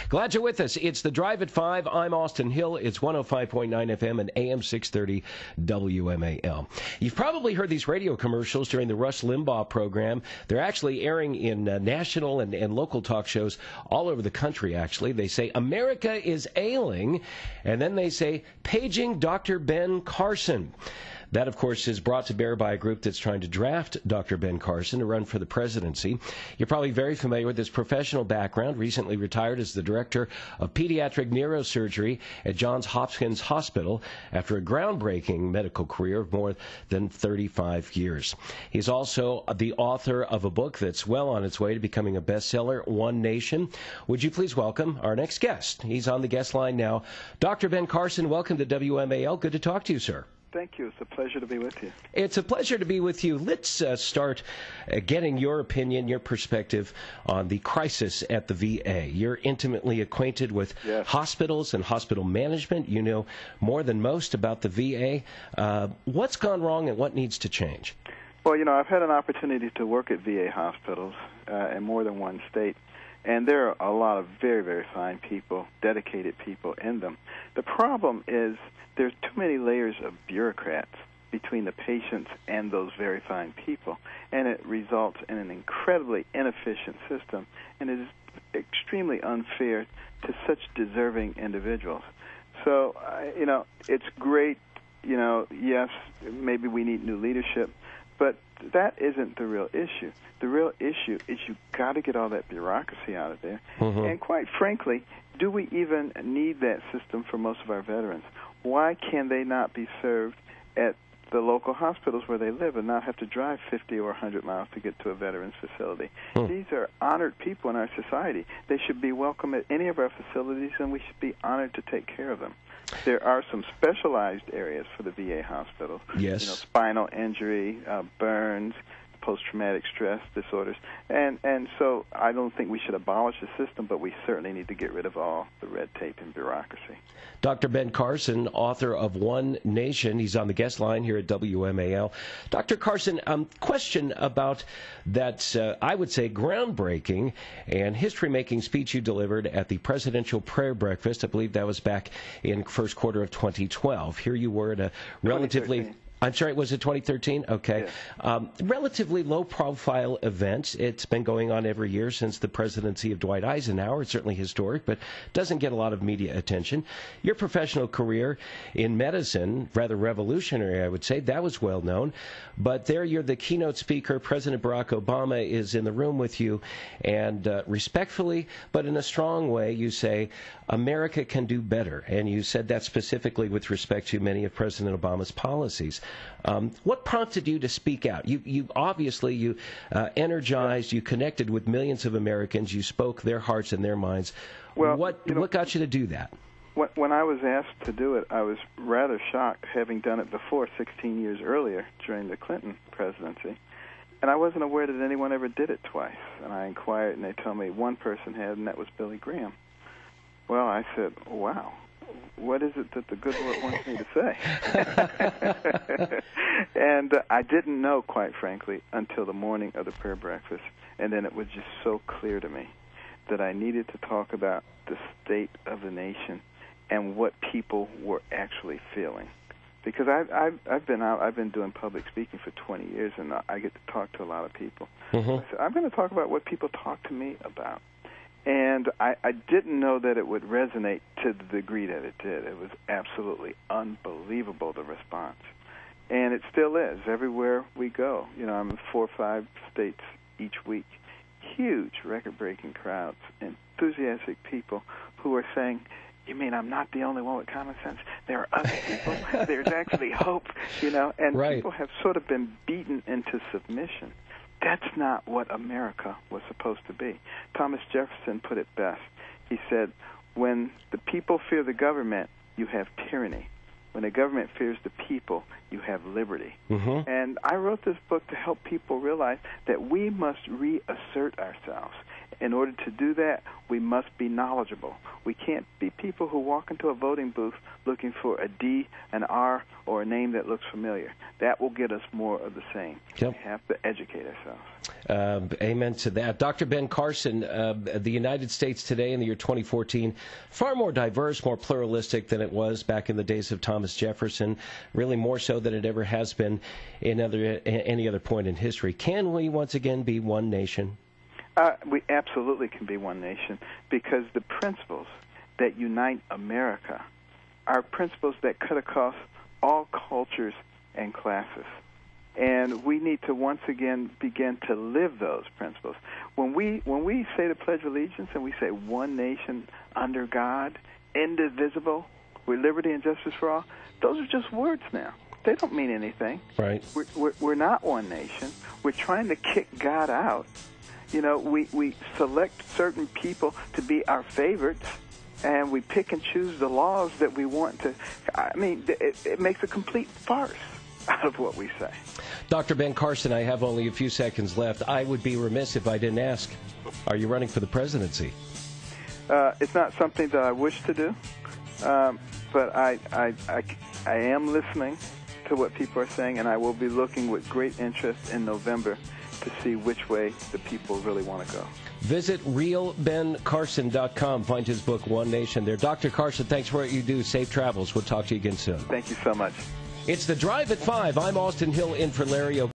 Glad you're with us. It's The Drive at 5. I'm Austin Hill. It's 105.9 FM and AM 630 WMAL. You've probably heard these radio commercials during the Rush Limbaugh program. They're actually airing in national and local talk shows all over the country, actually. They say, America is ailing, and then they say, paging Dr. Ben Carson. That, of course, is brought to bear by a group that's trying to draft Dr. Ben Carson to run for the presidency. You're probably very familiar with his professional background. Recently retired as the director of pediatric neurosurgery at Johns Hopkins Hospital after a groundbreaking medical career of more than 35 years. He's also the author of a book that's well on its way to becoming a bestseller, One Nation. Would you please welcome our next guest? He's on the guest line now. Dr. Ben Carson, welcome to WMAL. Good to talk to you, sir. Thank you. It's a pleasure to be with you. It's a pleasure to be with you. Let's start getting your opinion, your perspective on the crisis at the VA. You're intimately acquainted with hospitals and hospital management. You know more than most about the VA. What's gone wrong and what needs to change? Well, I've had an opportunity to work at VA hospitals in more than one state. And there are a lot of very, very fine people, dedicated people in them. The problem is there's too many layers of bureaucrats between the patients and those very fine people, and it results in an incredibly inefficient system, and it is extremely unfair to such deserving individuals. So, it's great, yes, maybe we need new leadership, but that isn't the real issue. The real issue is you've got to get all that bureaucracy out of there. Mm-hmm. And quite frankly, do we even need that system for most of our veterans? Why can they not be served at the local hospitals where they live and not have to drive 50 or 100 miles to get to a veterans facility? These are honored people in our society. They should be welcome at any of our facilities, and we should be honored to take care of them. There are some specialized areas for the VA hospital. Yes. Spinal injury, burns, post-traumatic stress disorders. And so I don't think we should abolish the system, but we certainly need to get rid of all the red tape and bureaucracy. Dr. Ben Carson, author of One Nation. He's on the guest line here at WMAL. Dr. Carson, question about that, I would say, groundbreaking and history-making speech you delivered at the Presidential Prayer Breakfast. I believe that was back in first quarter of 2012. Here you were at a relatively... I'm sorry, was it 2013? Okay. Yeah. Relatively low-profile event. It's been going on every year since the presidency of Dwight Eisenhower. It's certainly historic, but doesn't get a lot of media attention. Your professional career in medicine, rather revolutionary, I would say, that was well known. But there you're the keynote speaker. President Barack Obama is in the room with you, and respectfully, but in a strong way, you say, America can do better. And you said that specifically with respect to many of President Obama's policies. What prompted you to speak out? You obviously energized, you connected with millions of Americans, you spoke their hearts and their minds. Well, what got you to do that? When I was asked to do it, I was rather shocked, having done it before 16 years earlier during the Clinton presidency. And I wasn't aware that anyone ever did it twice. And I inquired, and they told me one person had, and that was Billy Graham. Well, I said, wow. What is it that the good Lord wants me to say? And I didn't know, quite frankly, until the morning of the prayer breakfast. And then it was just so clear to me that I needed to talk about the state of the nation and what people were actually feeling. Because I've been doing public speaking for 20 years, and I get to talk to a lot of people. Mm-hmm. I said, I'm going to talk about what people talk to me about. And I didn't know that it would resonate to the degree that it did. It was absolutely unbelievable, the response. And it still is everywhere we go. I'm in 4 or 5 states each week. Huge record-breaking crowds, enthusiastic people who are saying, you mean I'm not the only one with common sense? There are other people. There's actually hope, and right. People have sort of been beaten into submission. That's not what America was supposed to be. Thomas Jefferson put it best. He said, when the people fear the government, you have tyranny. When the government fears the people, you have liberty. Mm-hmm. And I wrote this book to help people realize that we must reassert ourselves. in order to do that, we must be knowledgeable. We can't be people who walk into a voting booth looking for a D, an R, or a name that looks familiar. That will get us more of the same. Yep. We have to educate ourselves. Amen to that. Dr. Ben Carson, the United States today in the year 2014, far more diverse, more pluralistic than it was back in the days of Thomas Jefferson, really more so than it ever has been in any other point in history. Can we once again be one nation? We absolutely can be one nation, because the principles that unite America are principles that cut across all cultures and classes. And we need to once again begin to live those principles. When we say the Pledge of Allegiance and we say one nation under God, indivisible, with liberty and justice for all, those are just words now. They don't mean anything. Right. We're not one nation. We're trying to kick God out. You know, we select certain people to be our favorites, and we pick and choose the laws that we want to. I mean, it makes a complete farce out of what we say. Dr. Ben Carson, I have only a few seconds left. I would be remiss if I didn't ask, are you running for the presidency? It's not something that I wish to do, but I am listening to what people are saying, and I will be looking with great interest in November to see which way the people really want to go. Visit realbencarson.com. Find his book, One Nation, there. Dr. Carson, thanks for what you do. Safe travels. We'll talk to you again soon. Thank you so much. It's The Drive at 5. I'm Austin Hill in for Larry